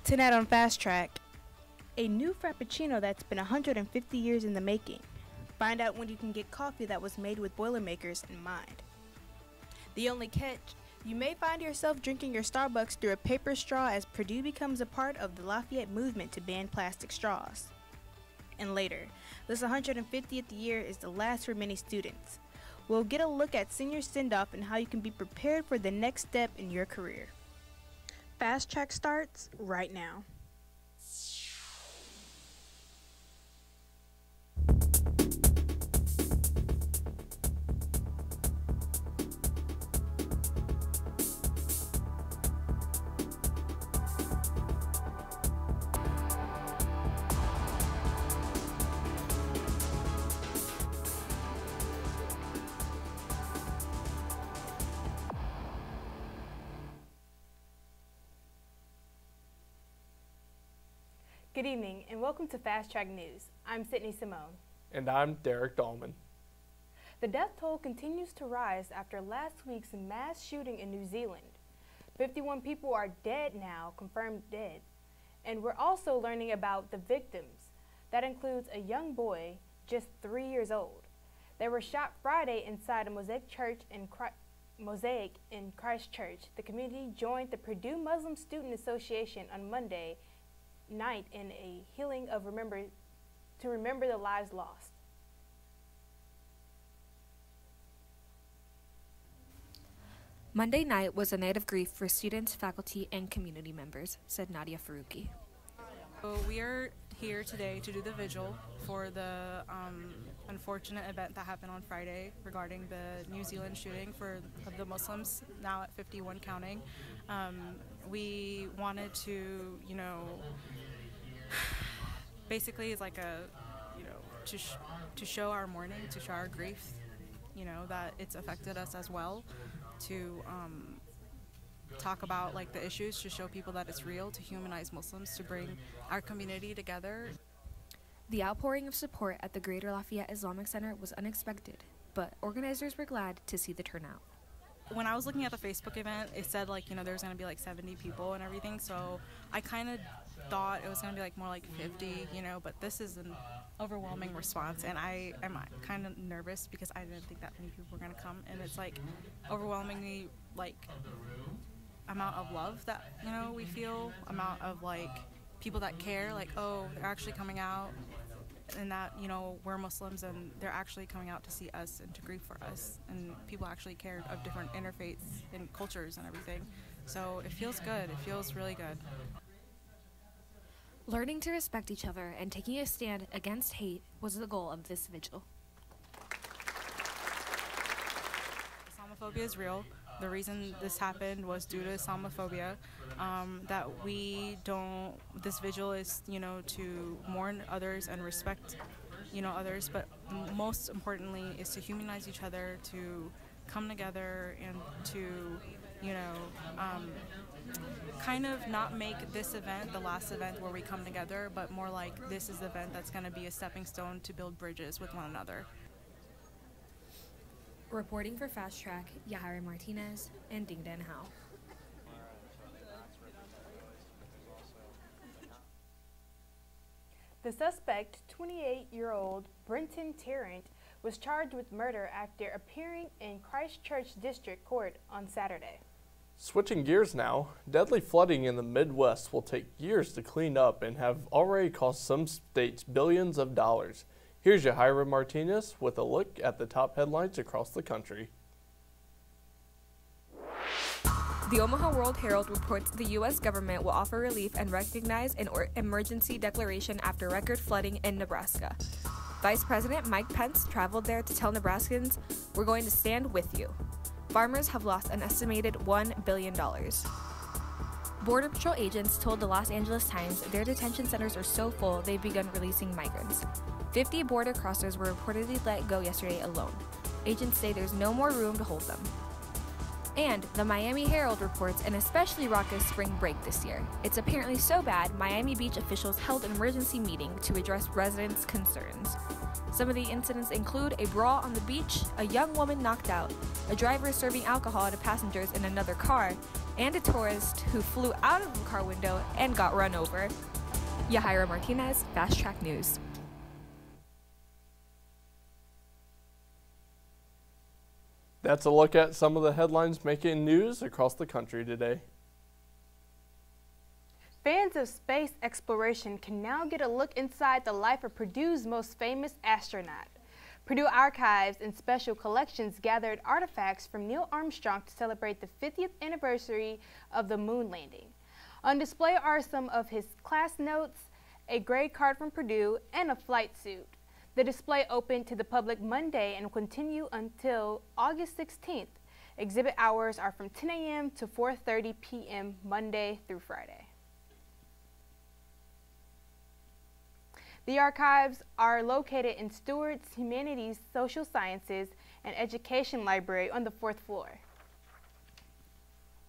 Tonight on Fast Track, a new Frappuccino that's been 150 years in the making. Find out when you can get coffee that was made with Boilermakers in mind. The only catch, you may find yourself drinking your Starbucks through a paper straw as Purdue becomes a part of the Lafayette movement to ban plastic straws. And later, this 150th year is the last for many students. We'll get a look at senior send-off and how you can be prepared for the next step in your career. Fast Track starts right now. Good evening and welcome to Fast Track News. I'm Sydney Simone. And I'm Derek Dahlman. The death toll continues to rise after last week's mass shooting in New Zealand. 51 people are dead now, confirmed dead. And we're also learning about the victims. That includes a young boy, just 3 years old. They were shot Friday inside a Mosaic in Christchurch. The community joined the Purdue Muslim Student Association on Monday night in a healing of to remember the lives lost. Monday night was a night of grief for students, faculty, and community members, said Nadia Faruqi. So we are here today to do the vigil for the unfortunate event that happened on Friday regarding the New Zealand shooting of the Muslims, now at 51 counting. We wanted to, basically it's like to show our mourning, to show our grief, that it's affected us as well, to talk about the issues, to show people that it's real, to humanize Muslims, to bring our community together. The outpouring of support at the Greater Lafayette Islamic Center was unexpected, but organizers were glad to see the turnout. When I was looking at the Facebook event, it said there's going to be 70 people and everything, so I kind of thought it was going to be more like 50, but this is an overwhelming response, and I am kind of nervous because I didn't think that many people were going to come, and it's overwhelmingly amount of love that we feel, amount of people that care, oh, they're actually coming out, and that we're Muslims and they're actually coming out to see us and to grieve for us, and people actually care of different interfaiths and cultures and everything. So it feels good. It feels really good. Learning to respect each other and taking a stand against hate was the goal of this vigil. Islamophobia is real. The reason this happened was due to Islamophobia. This vigil is, to mourn others and respect, others, but most importantly is to humanize each other, to come together and to, kind of not make this event the last event where we come together, but more this is the event that's going to be a stepping stone to build bridges with one another. Reporting for Fast Track, Yahaira Martinez and Dingdan Howe. The suspect, 28-year-old Brenton Tarrant, was charged with murder after appearing in Christchurch District Court on Saturday. Switching gears now, deadly flooding in the Midwest will take years to clean up and have already cost some states billions of dollars. Here's Yahaira Martinez with a look at the top headlines across the country. The Omaha World Herald reports the U.S. government will offer relief and recognize an emergency declaration after record flooding in Nebraska. Vice President Mike Pence traveled there to tell Nebraskans, "We're going to stand with you." Farmers have lost an estimated $1 billion. Border Patrol agents told the Los Angeles Times their detention centers are so full they've begun releasing migrants. 50 border crossers were reportedly let go yesterday alone. Agents say there's no more room to hold them. And the Miami Herald reports an especially raucous spring break this year. It's apparently so bad, Miami Beach officials held an emergency meeting to address residents' concerns. Some of the incidents include a brawl on the beach, a young woman knocked out, a driver serving alcohol to passengers in another car, and a tourist who flew out of the car window and got run over. Yahaira Martinez, Fast Track News. That's a look at some of the headlines making news across the country today. Fans of space exploration can now get a look inside the life of Purdue's most famous astronaut. Purdue Archives and Special Collections gathered artifacts from Neil Armstrong to celebrate the 50th anniversary of the moon landing. On display are some of his class notes, a grade card from Purdue, and a flight suit. The display opened to the public Monday and will continue until August 16th. Exhibit hours are from 10 a.m. to 4:30 p.m. Monday through Friday. The archives are located in Stewart's Humanities, Social Sciences, and Education Library on the 4th floor.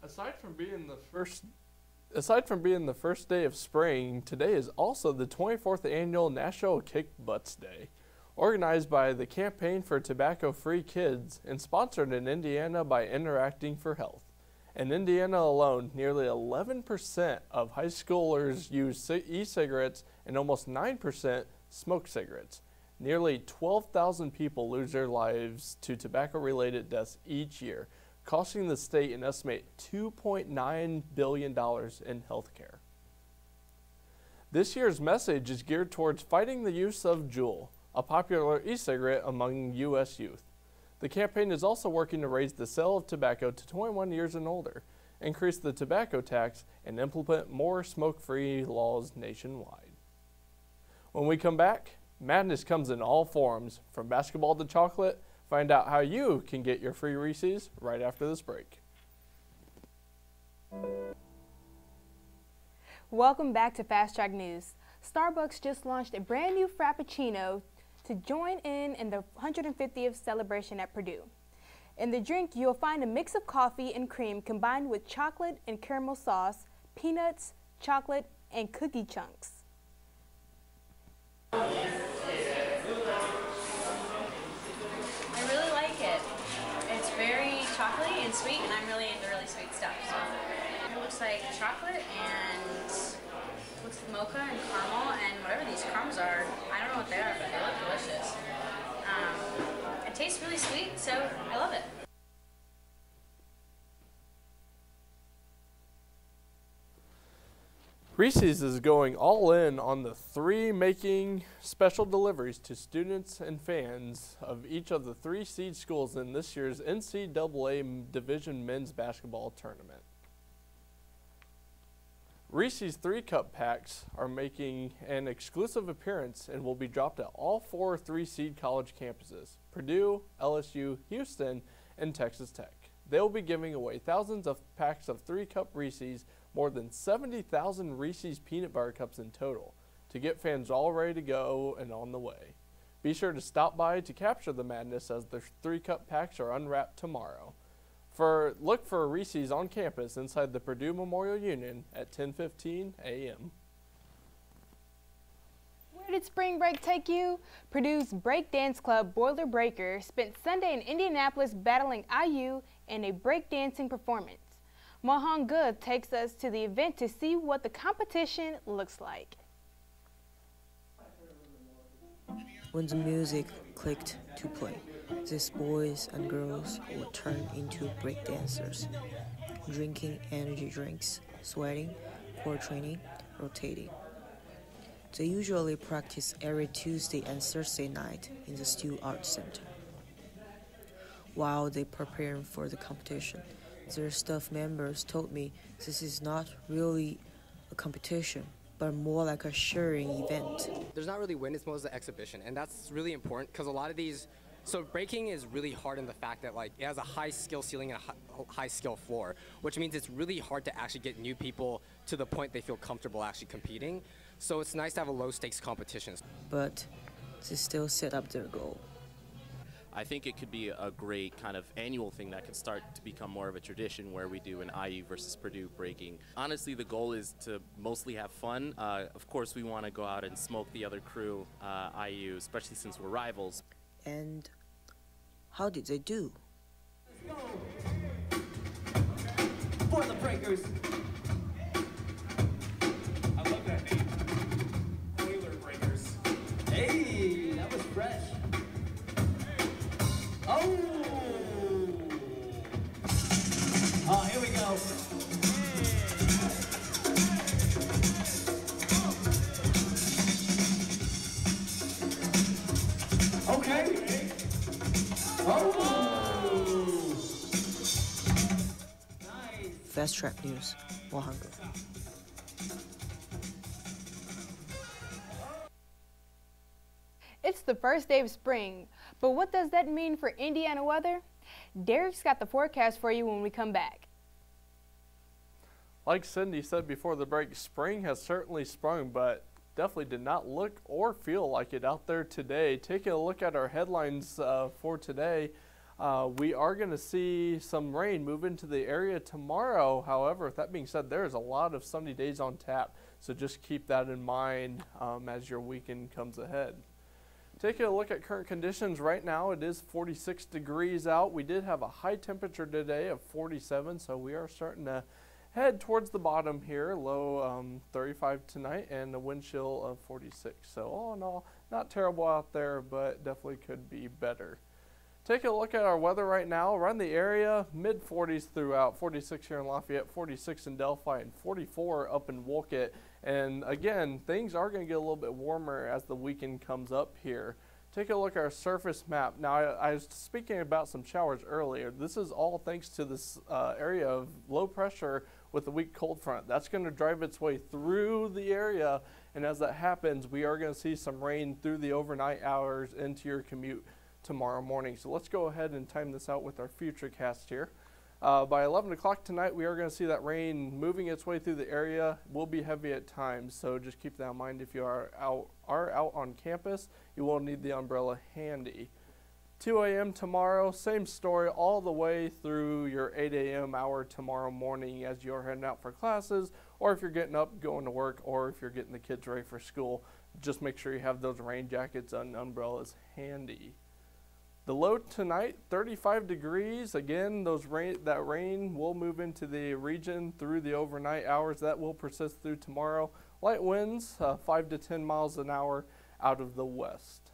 Aside from being the first day of spring, today is also the 24th annual National Kick Butts Day, organized by the Campaign for Tobacco-Free Kids and sponsored in Indiana by Interacting for Health. In Indiana alone, nearly 11% of high schoolers use e-cigarettes and almost 9% smoke cigarettes. Nearly 12,000 people lose their lives to tobacco-related deaths each year, costing the state an estimated $2.9 billion in health care. This year's message is geared towards fighting the use of Juul, a popular e-cigarette among U.S. youth. The campaign is also working to raise the sale of tobacco to 21 years and older, increase the tobacco tax, and implement more smoke-free laws nationwide. When we come back, madness comes in all forms, from basketball to chocolate. Find out how you can get your free Reese's right after this break. Welcome back to Fast Track News. Starbucks just launched a brand new Frappuccino to join in the 150th celebration at Purdue. In the drink, you'll find a mix of coffee and cream combined with chocolate and caramel sauce, peanuts, chocolate, and cookie chunks. I really like it. It's very chocolatey and sweet, and I'm really into really sweet stuff. So it looks like chocolate and looks like mocha and caramel and whatever these crumbs are. I don't know what they are, but they look delicious. It tastes really sweet, so I love it. Reese's is going all in on the three making special deliveries to students and fans of each of the 3 seed schools in this year's NCAA Division Men's Basketball Tournament. Reese's 3-cup packs are making an exclusive appearance and will be dropped at all 4 3-seed college campuses: Purdue, LSU, Houston, and Texas Tech. They will be giving away thousands of packs of 3-cup Reese's, more than 70,000 Reese's peanut butter cups in total, to get fans all ready to go and on the way. Be sure to stop by to capture the madness as the 3-cup packs are unwrapped tomorrow. Look for Reese's on campus inside the Purdue Memorial Union at 10:15 a.m. Where did spring break take you? Purdue's break dance club, Boiler Breaker, spent Sunday in Indianapolis battling IU in a breakdancing performance. Mohan Good takes us to the event to see what the competition looks like. When the music clicked to play, these boys and girls would turn into breakdancers, drinking energy drinks, sweating, core training, rotating. They usually practice every Tuesday and Thursday night in the Stu Art Center. While they prepare for the competition, their staff members told me this is not really a competition, but more like a sharing event. There's not really win, it's mostly exhibition, and that's really important because a lot of these, so breaking is really hard in the fact that like it has a high skill ceiling and a high skill floor, which means it's really hard to actually get new people to the point they feel comfortable actually competing. So it's nice to have a low stakes competition. But they still set up their goal. I think it could be a great kind of annual thing that could start to become more of a tradition where we do an IU versus Purdue breaking. Honestly, the goal is to mostly have fun. Of course, we want to go out and smoke the other crew, IU, especially since we're rivals. And how did they do? For Boilermakers. I love that name. Boilermakers. Hey, that was fresh. Oh! Oh, here we go. Okay. Oh! Nice. Fast Track News, Wahanga. It's the first day of spring, but what does that mean for Indiana weather? Derek's got the forecast for you when we come back. Like Cindy said before the break, spring has certainly sprung, but definitely did not look or feel like it out there today. Taking a look at our headlines for today, we are going to see some rain move into the area tomorrow. However, with that being said, there's a lot of sunny days on tap, so just keep that in mind as your weekend comes ahead. Taking a look at current conditions right now, it is 46 degrees out. We did have a high temperature today of 47, so we are starting to head towards the bottom here. Low 35 tonight and a wind chill of 46. So all in all, not terrible out there, but definitely could be better. Taking a look at our weather right now, around the area, mid-40s throughout, 46 here in Lafayette, 46 in Delphi, and 44 up in Wolcott. And again, things are going to get a little bit warmer as the weekend comes up here. Take a look at our surface map. Now, I was speaking about some showers earlier. This is all thanks to this area of low pressure with a weak cold front. That's going to drive its way through the area, and as that happens, we are going to see some rain through the overnight hours into your commute tomorrow morning. So let's go ahead and time this out with our future cast here. By 11 o'clock tonight, we are going to see that rain moving its way through the area. Will be heavy at times, so just keep that in mind. If you are out on campus, you will need the umbrella handy. 2 a.m. tomorrow, same story all the way through your 8 a.m. hour tomorrow morning as you're heading out for classes, or if you're getting up, going to work, or if you're getting the kids ready for school. Just make sure you have those rain jackets and umbrellas handy. The low tonight, 35 degrees. Again, that rain will move into the region through the overnight hours. That will persist through tomorrow. Light winds, 5 to 10 miles an hour out of the west.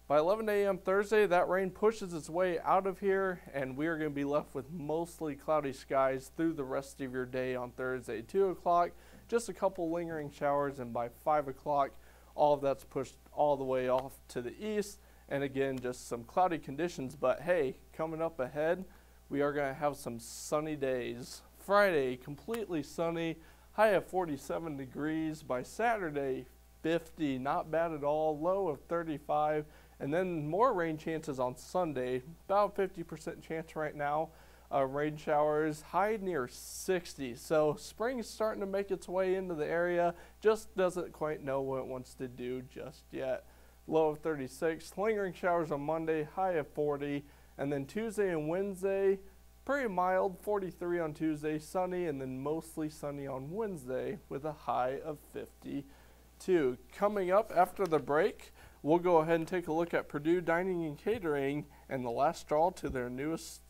By 11 a.m. Thursday, that rain pushes its way out of here, and we are going to be left with mostly cloudy skies through the rest of your day on Thursday. 2 o'clock, just a couple lingering showers, and by 5 o'clock, all of that's pushed all the way off to the east. And again, just some cloudy conditions, but hey, coming up ahead, we are going to have some sunny days. Friday, completely sunny, high of 47 degrees. By Saturday, 50, not bad at all, low of 35. And then more rain chances on Sunday, about 50% chance right now. Rain showers, high near 60. So spring is starting to make its way into the area, just doesn't quite know what it wants to do just yet. Low of 36, lingering showers on Monday, high of 40, and then Tuesday and Wednesday, pretty mild, 43 on Tuesday, sunny, and then mostly sunny on Wednesday with a high of 52. Coming up after the break, we'll go ahead and take a look at Purdue Dining and Catering and the last straw to their newest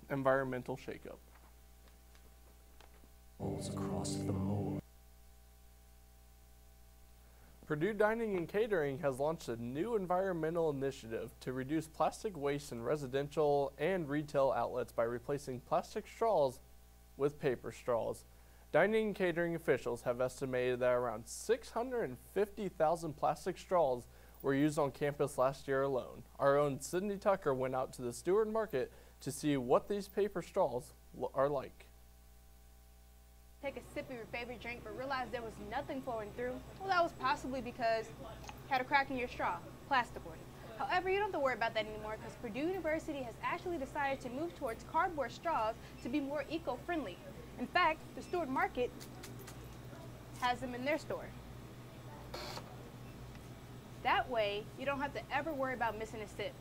environmental shakeup. Across the moon. Purdue Dining and Catering has launched a new environmental initiative to reduce plastic waste in residential and retail outlets by replacing plastic straws with paper straws. Dining and catering officials have estimated that around 650,000 plastic straws were used on campus last year alone. Our own Sydney Tucker went out to the Stewart Market to see what these paper straws are like. Take a sip of your favorite drink but realize there was nothing flowing through? Well, that was possibly because you had a crack in your straw, plasterboard. However, you don't have to worry about that anymore because Purdue University has actually decided to move towards cardboard straws to be more eco-friendly. In fact, the Stewart Market has them in their store. That way, you don't have to ever worry about missing a sip.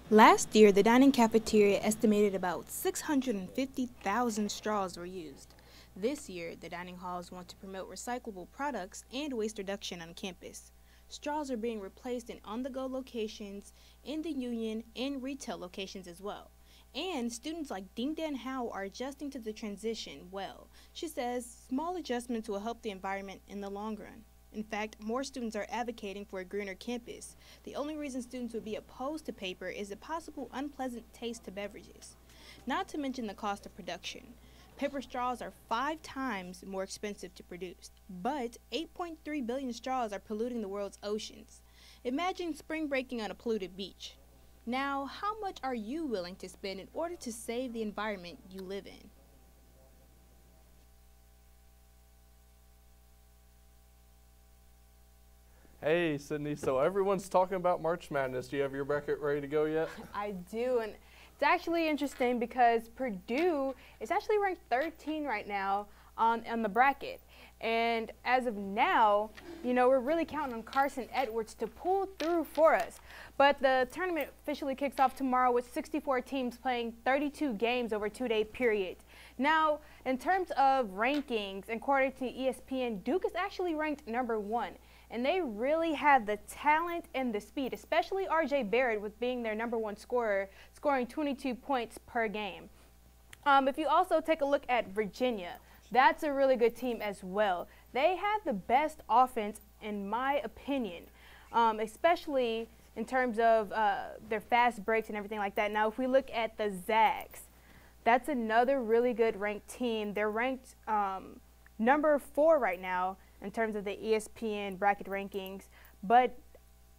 Last year, the dining cafeteria estimated about 650,000 straws were used. This year, the dining halls want to promote recyclable products and waste reduction on campus. Straws are being replaced in on-the-go locations, in the union, and retail locations as well. And students like Ding Dan Hao are adjusting to the transition well. She says small adjustments will help the environment in the long run. In fact, more students are advocating for a greener campus. The only reason students would be opposed to paper is the possible unpleasant taste to beverages, not to mention the cost of production. Paper straws are 5 times more expensive to produce, but 8.3 billion straws are polluting the world's oceans. Imagine spring breaking on a polluted beach. Now, how much are you willing to spend in order to save the environment you live in? Hey, Sydney, so everyone's talking about March Madness. Do you have your bracket ready to go yet? I do, and it's actually interesting because Purdue is actually ranked 13 right now on the bracket. And as of now, you know, we're really counting on Carson Edwards to pull through for us. But the tournament officially kicks off tomorrow with 64 teams playing 32 games over a 2-day period. Now, in terms of rankings, according to ESPN, Duke is actually ranked number 1. And they really have the talent and the speed, especially R.J. Barrett with being their number 1 scorer, scoring 22 points per game. If you also take a look at Virginia, that's a really good team as well. They have the best offense, in my opinion, especially in terms of their fast breaks and everything like that. Now, if we look at the Zags, that's another really good ranked team. They're ranked number 4 right now in terms of the ESPN bracket rankings, but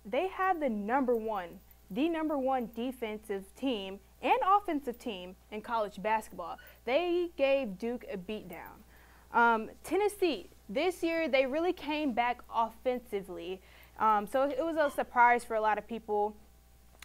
they have the number 1 defensive team and offensive team in college basketball. They gave Duke a beatdown. Tennessee, this year they really came back offensively, so it was a surprise for a lot of people.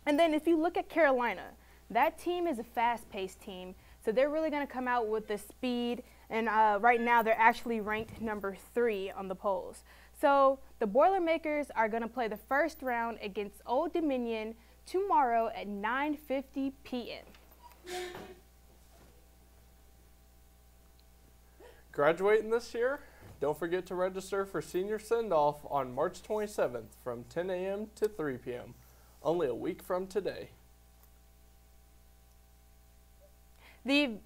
And then if you look at Carolina, that team is a fast-paced team, so they're really going to come out with the speed. And right now, they're actually ranked number 3 on the polls. So the Boilermakers are going to play the first round against Old Dominion tomorrow at 9:50 p.m. Graduating this year? Don't forget to register for Senior Send-Off on March 27th from 10 a.m. to 3 p.m. Only a week from today. The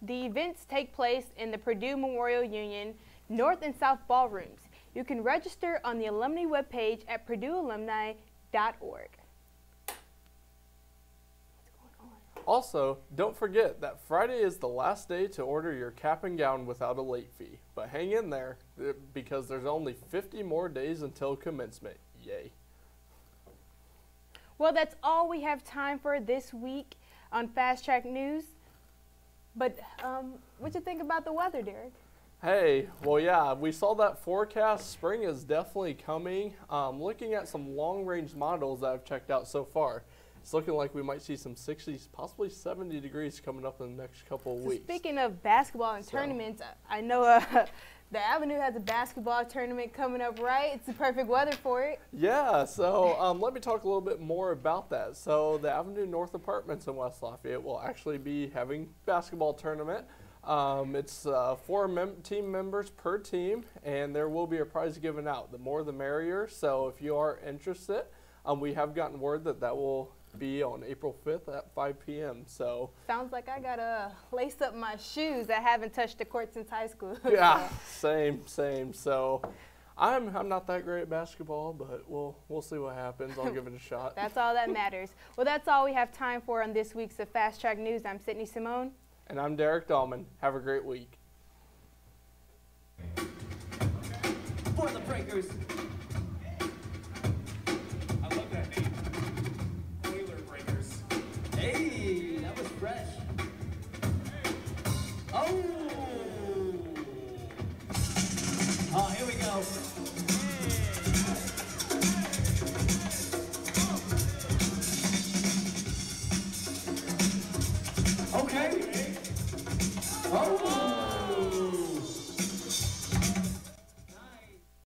events take place in the Purdue Memorial Union North and South Ballrooms. You can register on the alumni webpage at purduealumni.org. Also, don't forget that Friday is the last day to order your cap and gown without a late fee. But hang in there because there's only 50 more days until commencement. Yay. Well, that's all we have time for this week on Fast Track News. But what you think about the weather, Derek? Hey, well, yeah, we saw that forecast. Spring is definitely coming. Looking at some long-range models that I've checked out so far, it's looking like we might see some 60s, possibly 70 degrees coming up in the next couple of weeks. Speaking of basketball and tournaments, I know the Avenue has a basketball tournament coming up, right? It's the perfect weather for it. Yeah, so let me talk a little bit more about that. So the Avenue North Apartments in West Lafayette will actually be having basketball tournament. It's 4 team members per team, and there will be a prize given out. The more the merrier, so if you are interested, we have gotten word that that will be on April 5th at 5 p.m. So sounds like I gotta lace up my shoes. I haven't touched the court since high school. Yeah, same. So I'm not that great at basketball, but we'll see what happens. I'll give it a shot. That's all that matters. Well, that's all we have time for on this week's Fast Track News. I'm Sydney Simone. And I'm Derek Dahlman. Have a great week. For the Breakers. I love that name. Boiler Breakers. Hey, that was fresh. Oh! Oh, here we go. Okay. Oh!